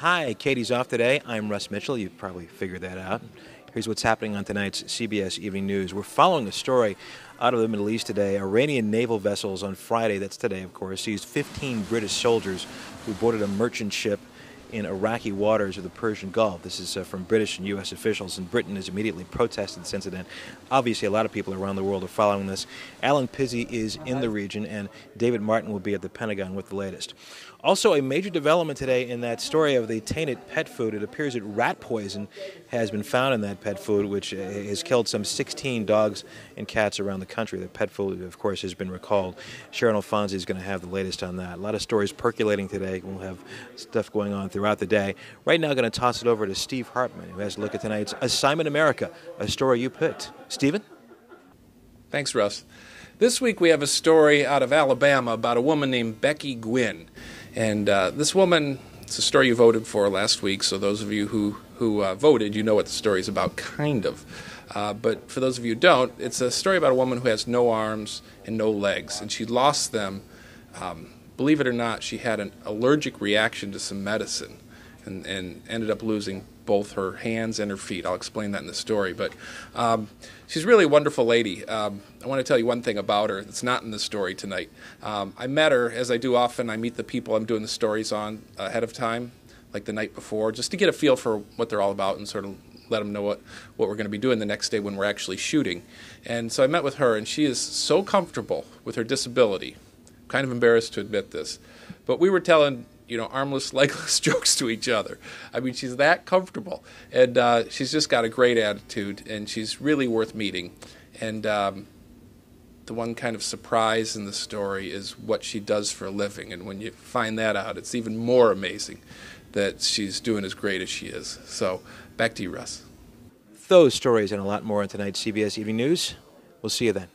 Hi, Katie's off today. I'm Russ Mitchell. You've probably figured that out. Here's what's happening on tonight's CBS Evening News. We're following a story out of the Middle East today. Iranian naval vessels on Friday, that's today of course, seized 15 British soldiers who boarded a merchant ship in Iraqi waters of the Persian Gulf. This is from British and U.S. officials, and Britain has immediately protested this incident. Obviously, a lot of people around the world are following this. Alan Pizzi is in the region, and David Martin will be at the Pentagon with the latest. Also, a major development today in that story of the tainted pet food. It appears that rat poison has been found in that pet food, which has killed some 16 dogs and cats around the country. The pet food, of course, has been recalled. Sharon Alfonsi is going to have the latest on that. A lot of stories percolating today. We'll have stuff going on throughout the day. Right now, I'm going to toss it over to Steve Hartman, who has a look at tonight's Assignment America, a story you picked. Stephen? Thanks, Russ. This week we have a story out of Alabama about a woman named Becky Gwynn. And this woman, it's a story you voted for last week, so those of you who voted, you know what the story is about, kind of. But for those of you who don't, it's a story about a woman who has no arms and no legs, and she lost them. Believe it or not, she had an allergic reaction to some medicine and ended up losing both her hands and her feet. I'll explain that in the story. But she's really a wonderful lady. I want to tell you one thing about her that's not in the story tonight. I met her, as I do often. I meet the people I'm doing the stories on ahead of time, like the night before, just to get a feel for what they're all about and sort of let them know what we're going to be doing the next day when we're actually shooting. And so I met with her, and she is so comfortable with her disability. I'm kind of embarrassed to admit this. But we were telling armless, legless jokes to each other. I mean, she's that comfortable. And she's just got a great attitude, and she's really worth meeting. And the one kind of surprise in the story is what she does for a living. And when you find that out, it's even more amazing that she's doing as great as she is. So back to you, Russ. Those stories and a lot more on tonight's CBS Evening News. We'll see you then.